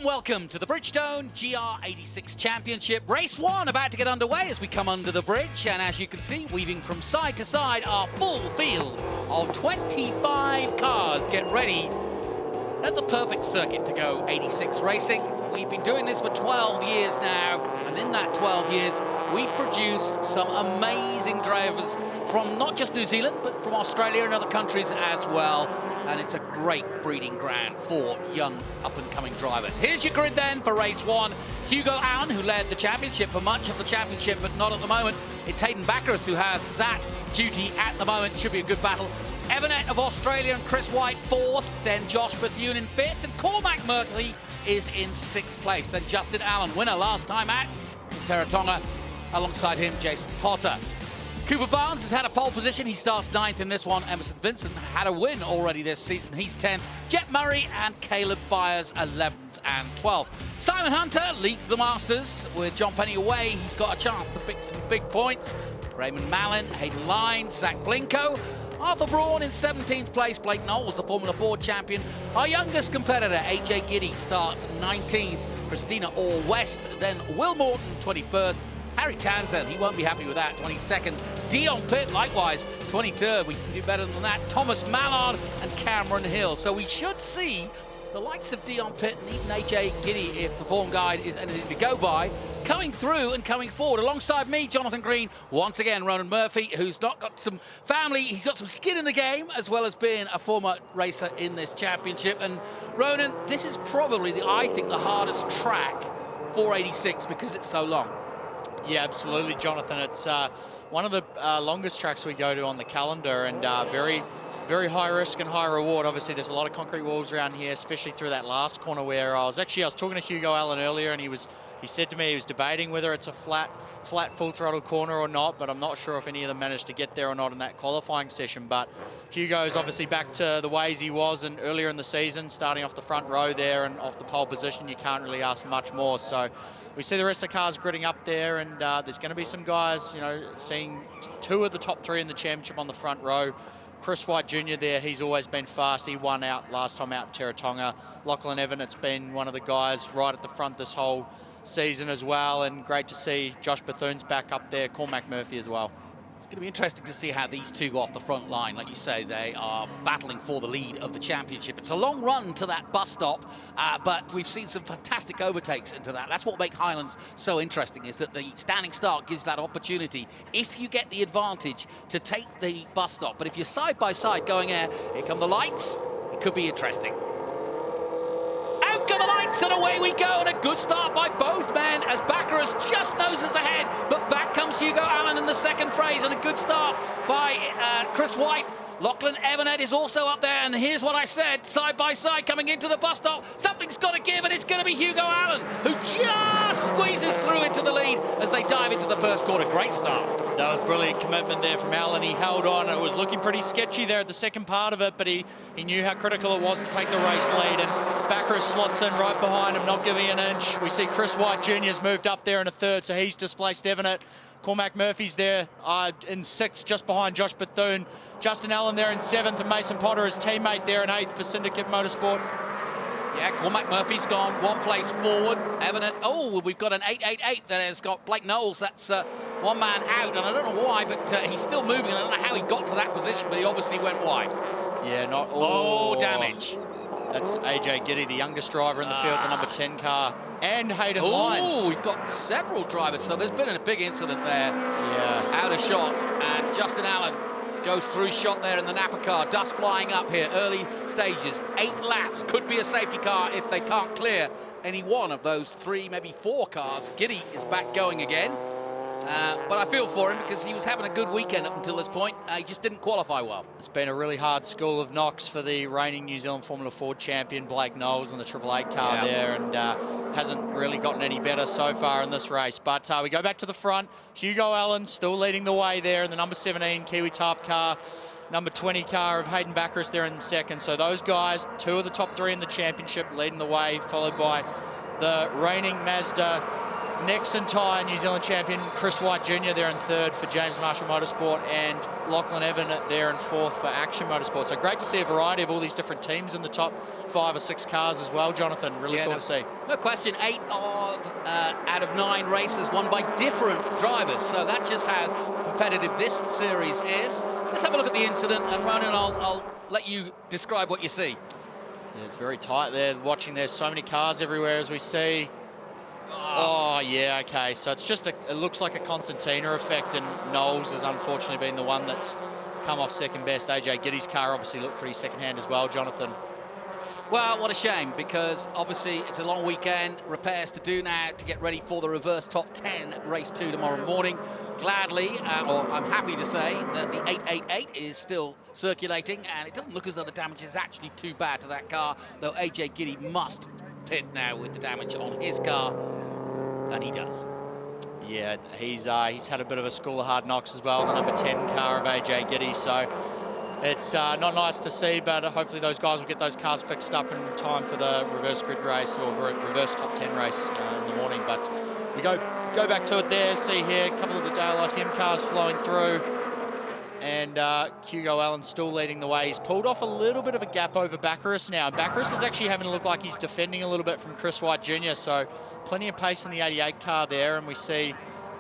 warm welcome to the Bridgestone GR86 Championship. Race 1 about to get underway as we come under the bridge. And as you can see, weaving from side to side, our full field of 25 cars get ready at the perfect circuit to go 86 racing. We've been doing this for 12 years now, and in that 12 years, we've produced some amazing drivers from not just New Zealand, but from Australia and other countries as well. And it's a great breeding ground for young up-and-coming drivers. Here's your grid then for race 1. Hugo Allen, who led the championship for much of the championship, but not at the moment. It's Hayden Backerus who has that duty at the moment. Should be a good battle. Evanet of Australia and Chris White 4th, then Josh Bethune in 5th, and Cormac Murphy is in 6th place. Then Justin Allen, winner last time at Tauranga, alongside him Jason Potter. Cooper Barnes has had a pole position. He starts 9th in this one. Emerson Vincent had a win already this season. He's 10th. Jet Murray and Caleb Byers 11th and 12th. Simon Hunter leads the Masters. With John Penny away, he's got a chance to pick some big points. Raymond Mallon, Hayden Lyne, Zach Blinko. Arthur Braun in 17th place. Blake Knowles, the Formula 4 champion. Our youngest competitor, AJ Giddy, starts 19th. Christina Orr-West, then Will Morton, 21st. Harry Townsend, he won't be happy with that, 22nd. Dion Pitt, likewise, 23rd. We can do better than that. Thomas Mallard and Cameron Hill. So we should see the likes of Dion Pitt and even AJ Giddy, if the form guide is anything to go by, coming through and coming forward. Alongside me, Jonathan Green, once again, Ronan Murphy, who's not got some family, he's got some skin in the game, as well as being a former racer in this championship. And Ronan, this is probably, I think, the hardest track for 86 because it's so long. Yeah, absolutely, Jonathan. It's one of the longest tracks we go to on the calendar, and very high risk and high reward. Obviously, there's a lot of concrete walls around here, especially through that last corner where I was talking to Hugo Allen earlier, and he said to me he was debating whether it's a flat full throttle corner or not, but I'm not sure if any of them managed to get there or not in that qualifying session. But Hugo's obviously back to the ways he was and earlier in the season, starting off the front row there and off the pole position. You can't really ask for much more. So we see the rest of the cars gridding up there, and there's going to be some guys, seeing 2 of the top 3 in the championship on the front row. Chris White Jr. there, he's always been fast. He won out last time out at Tauranga. Lachlan Evanet's been one of the guys right at the front this whole season as well, and great to see Josh Bethune's back up there, Cormac Murphy as well. It's going to be interesting to see how these two go off the front line. Like you say, they are battling for the lead of the championship. It's a long run to that bus stop, but we've seen some fantastic overtakes into that. That's what makes Highlands so interesting, is that the standing start gives that opportunity, if you get the advantage, to take the bus stop. But if you're side by side going here come the lights, it could be interesting. Out go the lights, and away we go, and a good start by both men as Backerus just noses ahead, but back comes Hugo Allen in the second phrase, and a good start by Chris White. Lachlan Evanet is also up there, and here's what I said, side by side coming into the bus stop. Something's got to give, and it's going to be Hugo Allen, who just squeezes through into the lead as they dive into the first quarter. Great start. That was brilliant commitment there from Allen. He held on. It was looking pretty sketchy there at the second part of it, but he knew how critical it was to take the race lead, and Backerus slots in right behind him, not giving an inch. We see Chris White Jr.'s moved up there in a 3rd, so he's displaced Evanet. Cormac Murphy's there in 6th, just behind Josh Bethune. Justin Allen there in 7th, and Mason Potter, his teammate, there in 8th for Syndicate Motorsport. Yeah, Cormac Murphy's gone 1 place forward. Evanet, we've got an 888 that has got Blake Knowles. That's 1 man out, and I don't know why, but he's still moving. I don't know how he got to that position, but he obviously went wide. Yeah, not all. Oh, damage. That's AJ Giddy, the youngest driver in the field, the number 10 car, and Hayden Lyons. Oh, we've got several drivers, so there's been a big incident there. Yeah. Out of shot, and Justin Allen goes through shot there in the Napa car. Dust flying up here, early stages. 8 laps, could be a safety car if they can't clear any one of those 3, maybe 4 cars. Giddy is back going again. But I feel for him because he was having a good weekend up until this point. He just didn't qualify well. It's been a really hard school of knocks for the reigning New Zealand Formula 4 champion, Blake Knowles, in the 888 car there, and hasn't really gotten any better so far in this race. But we go back to the front. Hugo Allen still leading the way there in the number 17 Kiwi Tarp car. Number 20 car of Hayden Backerus there in 2nd. So those guys, 2 of the top 3 in the championship, leading the way, followed by the reigning Mazda Next and tie, New Zealand champion Chris White Jr. there in third for James Marshall Motorsport, and Lachlan Evan there in fourth for Action Motorsport. So great to see a variety of all these different teams in the top 5 or 6 cars as well, Jonathan. Really cool to see. No question, 8 out of 9 races won by different drivers. So that just how competitive this series is. Let's have a look at the incident, and Ronan, I'll let you describe what you see. Yeah, it's very tight there. Watching, there's so many cars everywhere as we see. Oh, yeah, okay. So it's just it looks like a concertina effect, and Knowles has unfortunately been the one that's come off second best. AJ Giddy's car obviously looked pretty second-hand as well, Jonathan. Well, what a shame, because obviously it's a long weekend, repairs to do now to get ready for the reverse top 10 race 2 tomorrow morning. Gladly, or I'm happy to say that the 888 is still circulating, and it doesn't look as though the damage is actually too bad to that car, though AJ Giddy must pit now with the damage on his car, and he does. Yeah, he's had a bit of a school of hard knocks as well, the number 10 car of AJ Giddy, so it's not nice to see, but hopefully those guys will get those cars fixed up in time for the reverse grid race or reverse top 10 race in the morning. But we go back to it there. See here, a couple of the Daylight M cars flowing through, and Hugo Allen still leading the way. He's pulled off a little bit of a gap over Baccaris now. Baccaris is actually having to look like he's defending a little bit from Chris White Jr., so plenty of pace in the 88 car there, and we see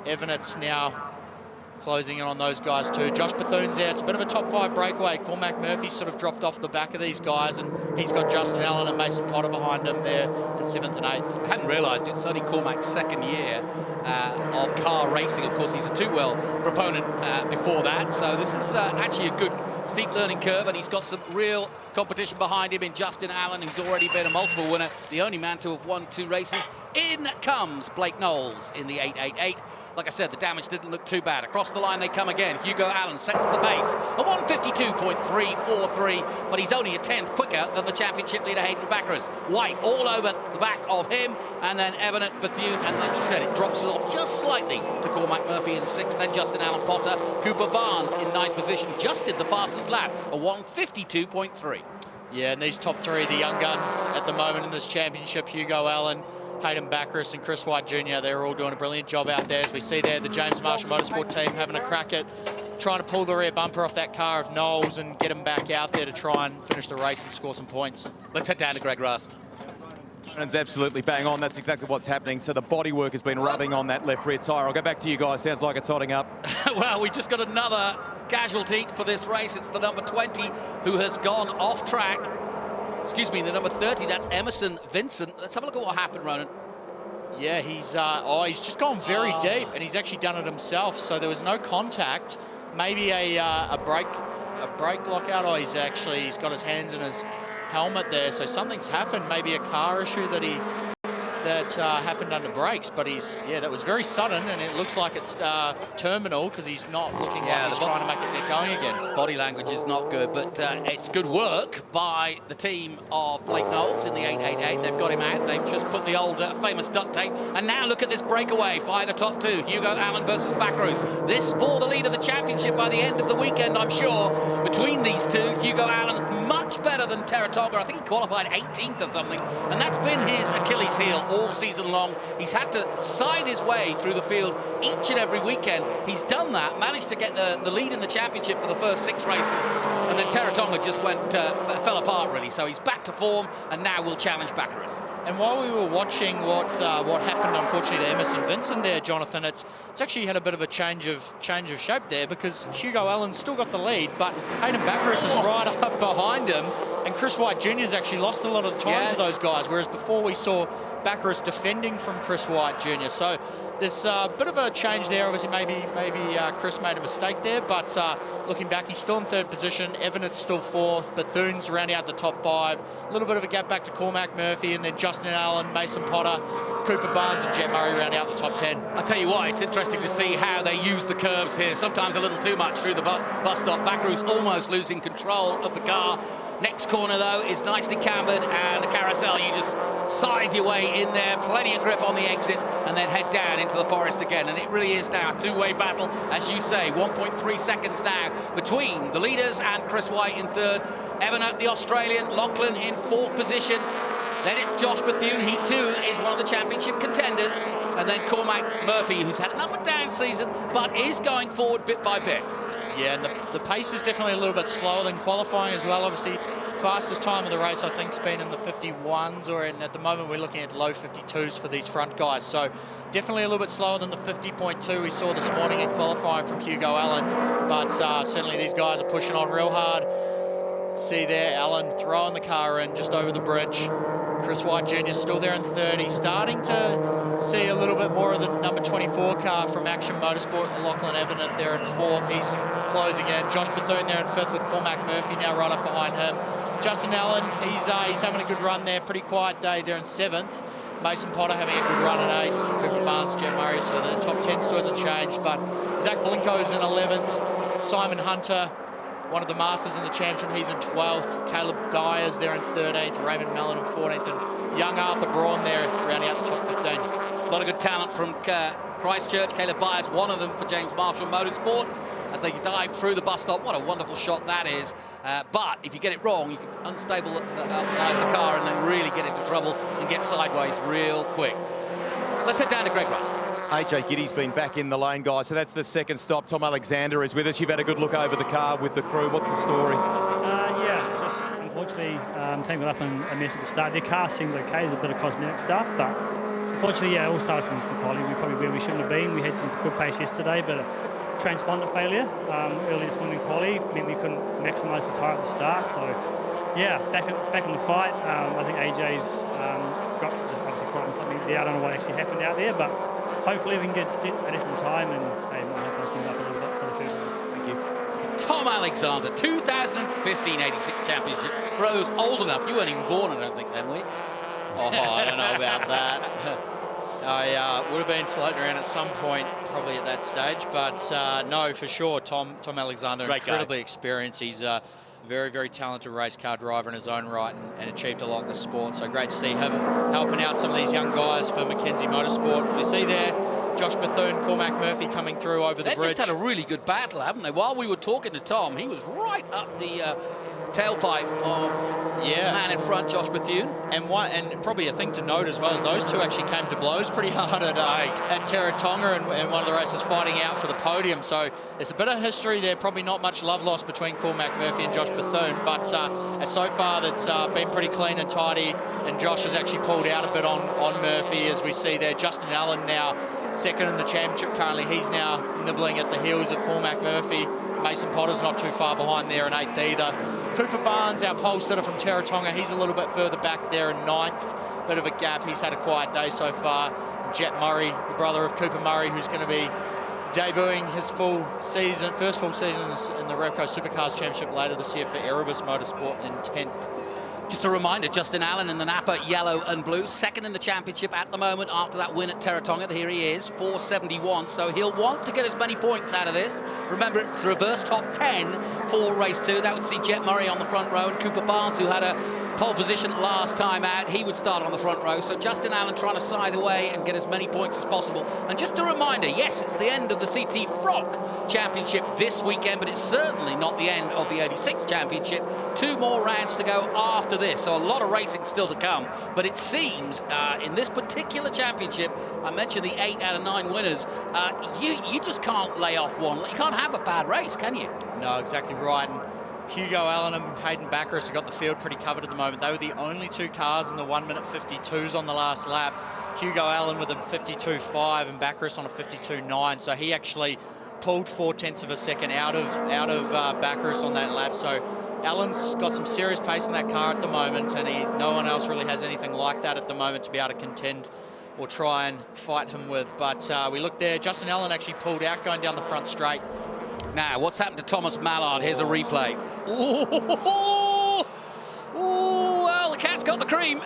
Evanets now closing in on those guys too. Josh Bethune's there. It's a bit of a top 5 breakaway. Cormac Murphy sort of dropped off the back of these guys, and he's got Justin Allen and Mason Potter behind him there in 7th and 8th. I hadn't realised it's only Cormac's second year of car racing. Of course, he's a two-well proponent before that, so this is actually a good steep learning curve, and he's got some real competition behind him in Justin Allen, who's already been a multiple winner, the only man to have won 2 races. In comes Blake Knowles in the 888. Like I said, the damage didn't look too bad. Across the line they come again. Hugo Allen sets the pace, a 152.343, but he's only a tenth quicker than the championship leader Hayden Baccaris. White all over the back of him, and then Evanet, Bethune, and like you said, it drops us off just slightly to Cormac Murphy in 6th, then Justin Allen Potter. Cooper Barnes in 9th position, just did the fastest lap, a 152.3. Yeah, and these top 3, the young guns at the moment in this championship, Hugo Allen, Hayden Baccaris and Chris White Jr., they're all doing a brilliant job out there. As we see there, the James Marshall Motorsport team having a crack at trying to pull the rear bumper off that car of Knowles and get him back out there to try and finish the race and score some points. Let's head down to Greg Rust. It's absolutely bang on. That's exactly what's happening. So the bodywork has been rubbing on that left rear tyre. I'll go back to you guys. Sounds like it's hotting up. Well, we've just got another casualty for this race. It's the number 20 who has gone off track. Excuse me, the number 30, that's Emerson Vincent. Let's have a look at what happened, Ronan. Yeah, he's just gone very deep, and he's actually done it himself. So there was no contact. Maybe a brake lockout. Oh, he's got his hands in his helmet there. So something's happened. Maybe a car issue that happened under brakes. But that was very sudden, and it looks like it's terminal because he's not looking like he's trying to make it get going again. Body language is not good, but it's good work by the team of Blake Knowles in the 888. They've got him out. They've just put the old famous duct tape. And now look at this breakaway by the top 2. Hugo Allen versus Baccaris. This for the lead of the championship by the end of the weekend, I'm sure. Between these two, Hugo Allen much better than Teratoga. I think he qualified 18th or something. And that's been his Achilles heel all season long. He's had to side his way through the field each and every weekend. He's done that, managed to get the lead in the championship for the first 6 races, and then Teratoga just fell apart really. So he's back to form, and now will challenge Baccaris. And while we were watching what happened, unfortunately, to Emerson Vincent there, Jonathan, it's actually had a bit of a change of shape there, because Hugo Allen's still got the lead, but Hayden Baccaris is right up behind him, and Chris White Jr. has actually lost a lot of the time to those guys, whereas before we saw Baccaris defending from Chris White Jr. So there's a bit of a change there. Obviously, maybe Chris made a mistake there, but looking back, he's still in 3rd position. Evanet's still 4th. Bethune's rounding out the top 5. A little bit of a gap back to Cormac Murphy, and then Justin Allen, Mason Potter, Cooper Barnes and Jet Murray rounding out the top 10. I'll tell you what, it's interesting to see how they use the curbs here. Sometimes a little too much through the bus stop. Baccaris almost losing control of the car. Next corner, though, is nicely cambered, and the carousel, you just scythe your way in there, plenty of grip on the exit, and then head down into the forest again. And it really is now a two-way battle, as you say, 1.3 seconds now between the leaders and Chris White in 3rd. Evanet, the Australian, Lachlan in 4th position. Then it's Josh Bethune. He too is one of the championship contenders. And then Cormac Murphy, who's had an up and down season, but is going forward bit by bit. Yeah, and the pace is definitely a little bit slower than qualifying as well. Obviously, fastest time of the race, I think, has been in the 51s, or at the moment we're looking at low 52s for these front guys. So definitely a little bit slower than the 50.2 we saw this morning in qualifying from Hugo Allen. But certainly these guys are pushing on real hard. See there, Allen throwing the car in just over the bridge. Chris White Jr. still there in 30, starting to see a little bit more of the number 24 car from Action Motorsport. Lachlan Evanett there in 4th, he's closing in. Josh Bethune there in 5th with Cormac Murphy now right up behind him. Justin Allen, he's having a good run there, pretty quiet day there in 7th. Mason Potter having a good run in 8th. Cooper Barnes, Jet Murray, so the top 10 still hasn't changed, but Zach Blinko's in 11th. Simon Hunter, one of the masters in the championship, he's in 12th. Caleb Dyer's there in 13th. Raymond Mellon in 14th. And young Arthur Braun there rounding out the top 15. A lot of good talent from Christchurch. Caleb Byers, one of them for James Marshall Motorsport, as they dive through the bus stop. What a wonderful shot that is. But if you get it wrong, you can unstabilize the car and then really get into trouble and get sideways real quick. Let's head down to Greg Rust. AJ Giddy's been back in the lane, guys, so that's the second stop. Tom Alexander is with us. You've had a good look over the car with the crew. What's the story? Yeah, just unfortunately team got up and messed at the start. Their car seems okay, there's a bit of cosmetic stuff, but unfortunately, yeah, it all started from quality. We're probably where we shouldn't have been. We had some good pace yesterday, but a transponder failure early this morning in quality meant we couldn't maximise the tyre at the start. So, yeah, back in the fight. I think AJ's got just obviously caught on something there. I don't know what actually happened out there, but hopefully we can get a decent time and might help us move up a little bit for the field race. Thank you. Tom Alexander, 2015 86 championship. Rose, old enough. You weren't even born, I don't think, then, were you? Oh, I don't know about that. I would have been floating around at some point, probably at that stage. But no, for sure, Tom Alexander, Great incredibly guy. experienced. He's a very, very talented race car driver in his own right and achieved a lot in the sport. So great to see him helping out some of these young guys for Mackenzie Motorsport. We see there Josh Bethune, Cormac Murphy coming through over the bridge. They've just had a really good battle, haven't they? While we were talking to Tom, he was right up the tailpipe of the man in front, Josh Bethune. And probably a thing to note as well is those two actually came to blows pretty hard at Taratonga and one of the races fighting out for the podium. So there's a bit of history there, probably not much love lost between Cormac Murphy and Josh Bethune, but so far that's been pretty clean and tidy, and Josh has actually pulled out a bit on Murphy, as we see there. Justin Allen now second in the championship currently. He's now nibbling at the heels of Cormac Murphy. Mason Potter's not too far behind there in 8th either. Cooper Barnes, our pole sitter from Taratonga, he's a little bit further back there in 9th. Bit of a gap. He's had a quiet day so far. Jet Murray, the brother of Cooper Murray, who's going to be debuting his first full season in the Repco Supercars Championship later this year for Erebus Motorsport in 10th. Just a reminder, Justin Allen in the Napa yellow and blue, second in the championship at the moment after that win at Taratonga. Here he is, 471, so he'll want to get as many points out of this. Remember, it's reverse top 10 for race 2. That would see Jet Murray on the front row, and Cooper Barnes, who had a pole position last time out, he would start on the front row. So Justin Allen trying to scythe away and get as many points as possible. And just a reminder, yes, it's the end of the CT Frock Championship this weekend, but it's certainly not the end of the 86 Championship. 2 more rounds to go after this, so a lot of racing still to come. But it seems in this particular championship, I mentioned the 8 out of 9 winners, you just can't lay off one. You can't have a bad race, can you? No, exactly right. And Hugo Allen and Hayden Backrus have got the field pretty covered at the moment. They were the only 2 cars in the 1-minute 52s on the last lap. Hugo Allen with a 52.5 and Backrus on a 52.9. So he actually pulled 0.4 of a second out of Backrus on that lap. So Allen's got some serious pace in that car at the moment, and no one else really has anything like that at the moment to be able to contend or try and fight him with. But we look there, Justin Allen actually pulled out going down the front straight. Now, what's happened to Thomas Mallard? Here's a replay. Ooh, well, the cat's got the cream.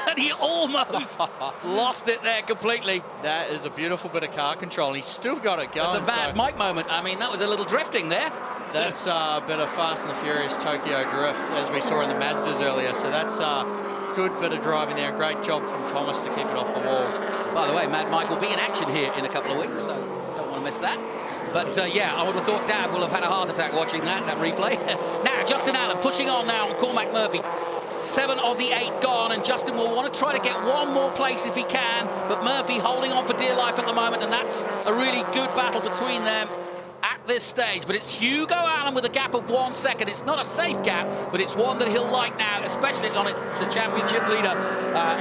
And he almost lost it there completely. That is a beautiful bit of car control. He's still got it going. That's a bad Mike moment. I mean, that was a little drifting there. That's a bit of Fast and the Furious Tokyo drift, as we saw in the Mazdas earlier. So that's a good bit of driving there. Great job from Thomas to keep it off the wall. By the way, Mad Mike will be in action here in a couple of weeks, so don't want to miss that. But yeah, I would have thought Dad will have had a heart attack watching that replay. Now, Justin Allen pushing on now on Cormac Murphy. 7 of the 8 gone, and Justin will want to try to get one more place if he can, but Murphy holding on for dear life at the moment, and that's a really good battle between them at this stage. But it's Hugo Allen with a gap of 1 second. It's not a safe gap, but it's one that he'll like now, especially on its championship leader,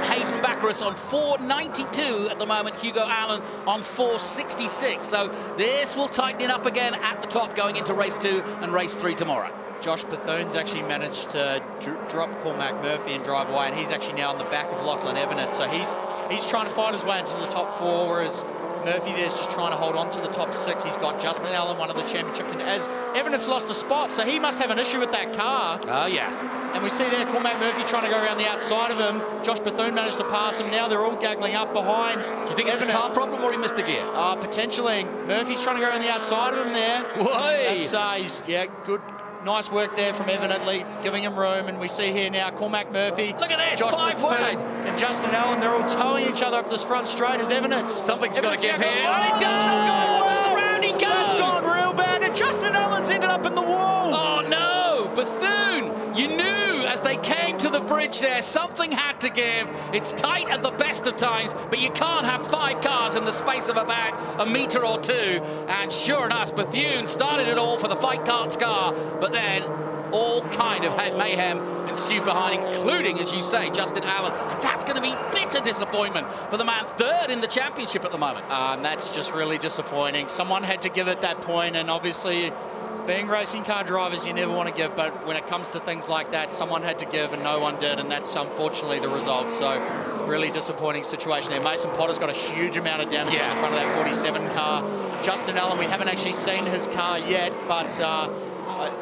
Hayden Baccaris, on 4.92 at the moment. Hugo Allen on 4.66. So this will tighten it up again at the top going into race 2 and race 3 tomorrow. Josh Bethune's actually managed to drop Cormac Murphy and drive away, and he's actually now on the back of Lachlan Evanet. So he's trying to fight his way into the top 4, whereas Murphy there's just trying to hold on to the top 6. He's got Justin Allen, one of the championship, as Evanet's lost a spot, so he must have an issue with that car. Oh, yeah. And we see there Cormac Murphy trying to go around the outside of him. Josh Bethune managed to pass him. Now they're all gaggling up behind. Do you think it's a car problem or he missed a gear? Potentially. Murphy's trying to go around the outside of him there. Whey! That's, good. Nice work there from Evanet, giving him room, and we see here now Cormac Murphy. Look at this, Josh 5 Bethune wide. and Justin Allen. They're all towing each other up this front straight as Evanet's. Something's got to give here. Oh, It's gone! Around he goes! That's gone real bad, and Justin Allen's ended up in the wall. Oh no, Bethune, you knew as they came to the bridge there, something had to give. It's tight at the best of times, but you can't have 5 cars in the space of about a metre or 2. And sure enough, Bethune started it all for the Fight Karts car, but then all kind of mayhem ensued behind, including, as you say, Justin Allen. And that's going to be bitter disappointment for the man 3rd in the championship at the moment. And that's just really disappointing. Someone had to give it that point, and obviously being racing car drivers, you never want to give, but when it comes to things like that, someone had to give and no one did, and that's unfortunately the result. So really disappointing situation there. Mason Potter's got a huge amount of damage on the front of that 47 car. Justin Allen, we haven't actually seen his car yet, but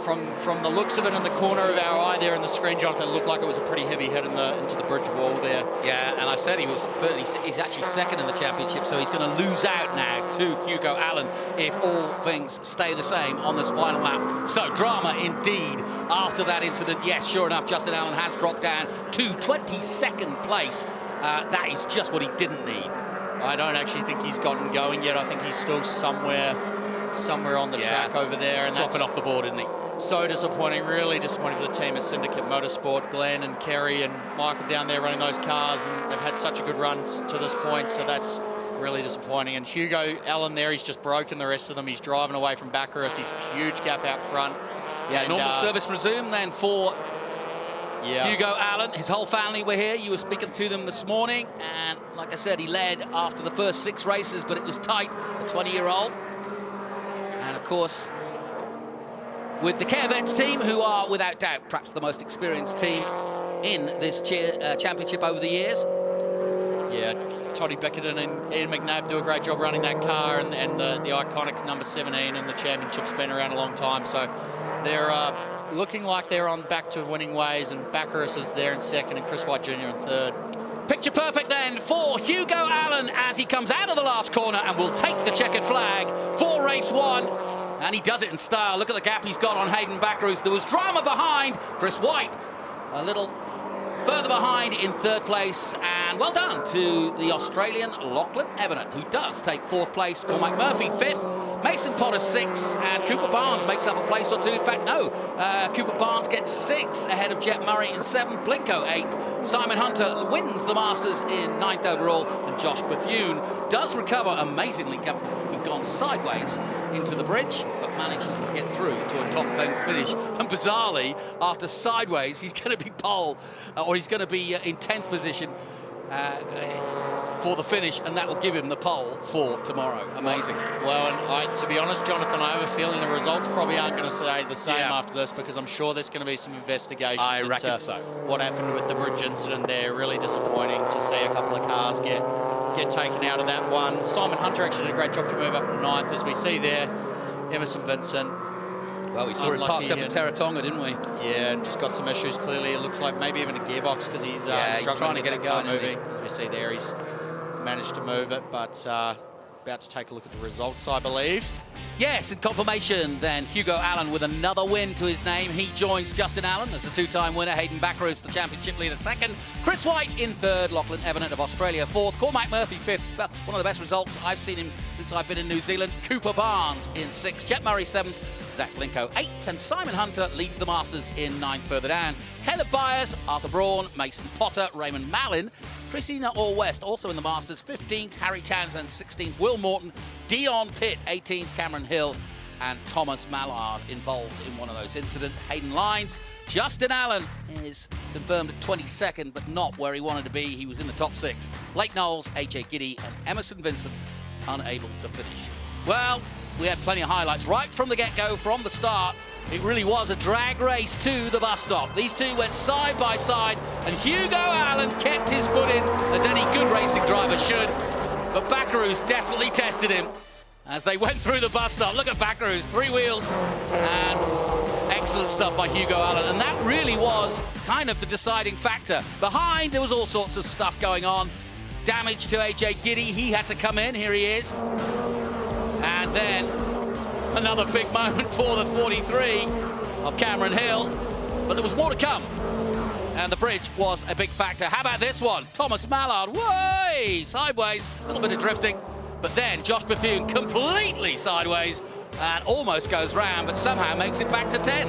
from the looks of it in the corner of our eye there in the screen, Jonathan, it looked like it was a pretty heavy hit into the bridge wall there. Yeah, and I said he was third. He's actually 2nd in the championship, so he's going to lose out now to Hugo Allen if all things stay the same on this final lap. So drama indeed after that incident. Yes, sure enough, Justin Allen has dropped down to 22nd place. That is just what he didn't need. I don't actually think he's gotten going yet. I think he's still somewhere on the track over there, and dropping off the board, isn't he? So disappointing, really disappointing for the team at Syndicate Motorsport. Glenn and Kerry and Michael down there running those cars, and they've had such a good run to this point, so that's really disappointing. And Hugo Allen there, he's just broken the rest of them. He's driving away from Baccaris. He's a huge gap out front. Yeah, normal service resume then for Hugo Allen. His whole family were here. You were speaking to them this morning, and like I said, he led after the first 6 races, but it was tight, a 20-year-old. And of course, with the Care-Vets team, who are without doubt perhaps the most experienced team in this championship over the years. Yeah, Toddy Bickerton and Ian McNabb do a great job running that car, and the iconic number 17 in the championship's been around a long time. So they're looking like they're on back to winning ways, and Baccaris is there in 2nd and Chris White Jr. in 3rd. Picture perfect then for Hugo Allen as he comes out of the last corner and will take the checkered flag for race 1. And he does it in style. Look at the gap he's got on Hayden Baccaris. There was drama behind. Chris White a little further behind in 3rd place. And well done to the Australian Lachlan Evanet, who does take 4th place. Cormac Murphy 5th. Mason Potter 6th, and Cooper Barnes makes up a place or 2. In fact, no, Cooper Barnes gets 6 ahead of Jet Murray in 7th, Blinko 8th. Simon Hunter wins the Masters in 9th overall, and Josh Bethune does recover amazingly. He'd gone sideways into the bridge, but manages to get through to a top finish. And bizarrely, after sideways, he's going to be pole, or he's going to be in 10th position for the finish, and that will give him the pole for tomorrow. Amazing. Well, and to be honest, Jonathan, I have a feeling the results probably aren't going to stay the same after this, because I'm sure there's going to be some investigations into what happened with the bridge incident there. Really disappointing to see a couple of cars get taken out of that one. Simon Hunter actually did a great job to move up to 9th, as we see there. Emerson Vincent. Well, we saw it parked up in Taratonga, didn't we? Yeah, and just got some issues clearly. It looks like maybe even a gearbox, because he's struggling to get it going. Moving. As we see there, he's managed to move it, but about to take a look at the results, I believe. Yes, in confirmation then, Hugo Allen with another win to his name. He joins Justin Allen as the 2-time winner. Hayden Baccaris, the championship leader, 2nd. Chris White in 3rd. Lachlan Evanet of Australia 4th. Cormac Murphy 5th. Well, one of the best results I've seen him since I've been in New Zealand. Cooper Barnes in 6th. Jet Murray 7th. Zach Blinko 8th, and Simon Hunter leads the Masters in 9th further down. Caleb Byers, Arthur Braun, Mason Potter, Raymond Mallin, Christina Orr-West also in the Masters 15th, Harry Townsend 16th, Will Morton, Dion Pitt 18th, Cameron Hill and Thomas Mallard involved in one of those incidents. Hayden Lines, Justin Allen is confirmed at 22nd, but not where he wanted to be. He was in the top 6. Blake Knowles, AJ Giddy and Emerson Vincent unable to finish. Well, we had plenty of highlights right from the get-go, from the start. It really was a drag race to the bus stop. These two went side by side, and Hugo Allen kept his foot in, as any good racing driver should. But Baccaroos definitely tested him as they went through the bus stop. Look at Baccaroos, 3 wheels, and excellent stuff by Hugo Allen. And that really was kind of the deciding factor. Behind, there was all sorts of stuff going on. Damage to AJ Giddy, he had to come in, here he is. And then another big moment for the 43 of Cameron Hill, but there was more to come. And the bridge was a big factor. How about this one? Thomas Mallard, way sideways, a little bit of drifting, but then Josh Bethune completely sideways and almost goes round, but somehow makes it back to 10.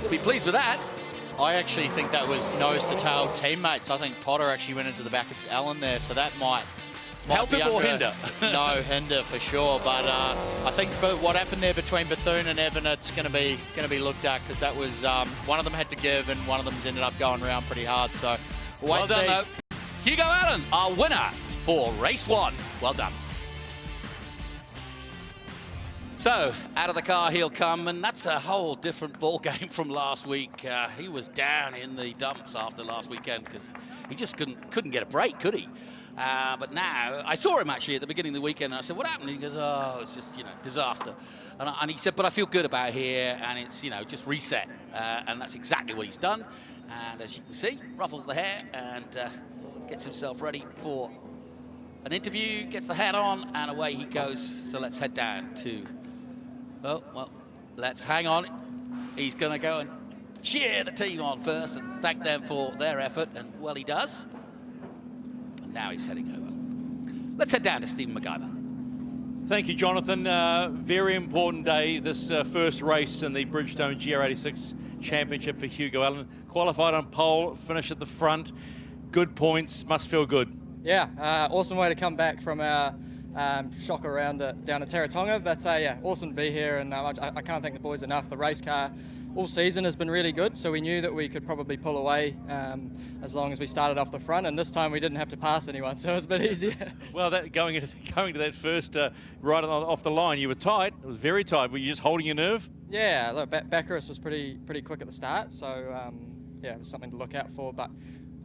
You'll be pleased with that. I actually think that was nose to tail teammates. I think Potter actually went into the back of Allen there, so that might help him or hinder? No, hinder for sure. But I think what happened there between Bethune and Evan, it's going to be looked at, because that was one of them had to give and one of them's ended up going around pretty hard. So we'll wait well done, though. Hugo Allen, our winner for race 1. Well done. So, out of the car he'll come, and that's a whole different ball game from last week. He was down in the dumps after last weekend because he just couldn't get a break, could he? But now, I saw him actually at the beginning of the weekend, and I said, what happened? He goes, oh, it's just, disaster. And he said, but I feel good about here, and it's, just reset. And that's exactly what he's done. And as you can see, ruffles the hair and gets himself ready for an interview, gets the hat on, and away he goes. So let's head down to... Oh, well, let's hang on. He's going to go and cheer the team on first and thank them for their effort, and, well, he does. And now he's heading over. Let's head down to Stephen MacGyver. Thank you, Jonathan. Very important day, this first race in the Bridgestone GR86 Championship for Hugo Allen. Qualified on pole, finished at the front. Good points, must feel good. Yeah, awesome way to come back from our shock around down at Taratonga, but yeah, awesome to be here, and I can't thank the boys enough. The race car all season has been really good, so we knew that we could probably pull away as long as we started off the front, and this time we didn't have to pass anyone, so it was a bit easier. Well, going to that first right off the line, you were tight. It was very tight. Were you just holding your nerve? Yeah, look, Baccaroos was pretty quick at the start, so yeah, it was something to look out for, but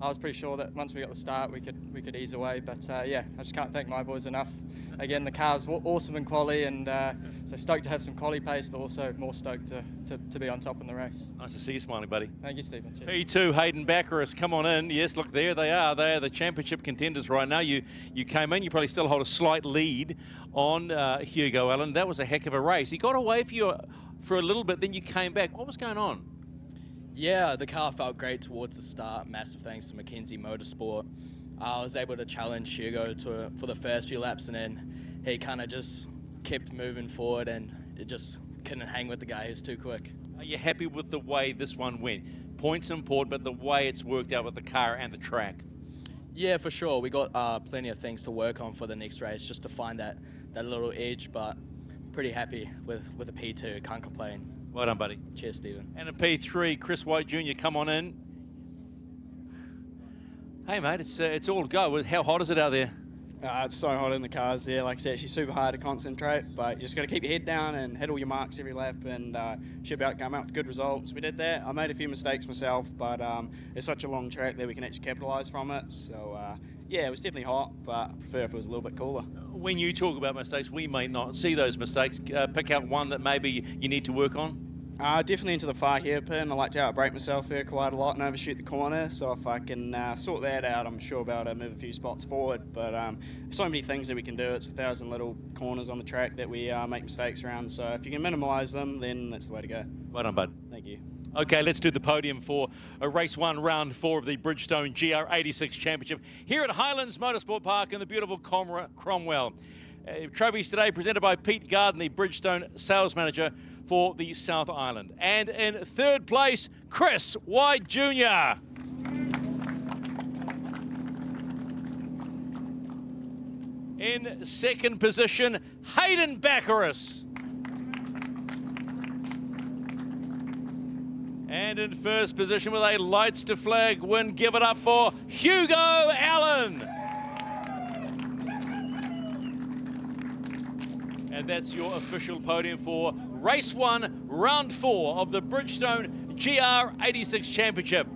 I was pretty sure that once we got the start, we could ease away. But yeah, I just can't thank my boys enough. Again, the car was awesome in quali, and so stoked to have some quali pace, but also more stoked to be on top in the race. Nice to see you smiling, buddy. Thank you, Stephen. Cheers. P2, Hayden Baccaroos, come on in. Yes, look, there they are. They are the championship contenders right now. You came in, you probably still hold a slight lead on Hugo Allen. That was a heck of a race. He got away for a little bit, then you came back. What was going on? Yeah, the car felt great towards the start. Massive thanks to Mackenzie Motorsport. I was able to challenge Hugo for the first few laps, and then he kind of just kept moving forward, and it just couldn't hang with the guy. He was too quick. Are you happy with the way this one went? Points important, but the way it's worked out with the car and the track? Yeah, for sure. We got plenty of things to work on for the next race, just to find that little edge, but pretty happy with a P2. Can't complain. Well done, buddy. Cheers, Stephen. And a P3, Chris White Jr., come on in. Hey, mate, it's all go. How hot is it out there? It's so hot in the cars there. Like I said, it's actually super hard to concentrate, but you just got to keep your head down and hit all your marks every lap, and should be able to come out with good results. We did that. I made a few mistakes myself, but it's such a long track that we can actually capitalise from it. So, yeah, it was definitely hot, but I prefer if it was a little bit cooler. When you talk about mistakes, we may not see those mistakes. Pick out one that maybe you need to work on. Definitely into the far hairpin. I like to outbrake myself there quite a lot and overshoot the corner. So if I can sort that out, I'm sure I'll be able to move a few spots forward. But so many things that we can do. It's 1,000 little corners on the track that we make mistakes around. So if you can minimise them, then that's the way to go. Well done, bud. Thank you. Okay, let's do the podium for a race 1, round 4 of the Bridgestone GR86 Championship here at Highlands Motorsport Park in the beautiful Cromwell. Trophies today presented by Pete Garden, the Bridgestone sales manager for the South Island. And in third place, Chris White Jr. In second position, Hayden Baccaris. And in first position with a lights to flag win, give it up for Hugo Allen. And that's your official podium for race 1, round 4 of the Bridgestone GR86 Championship.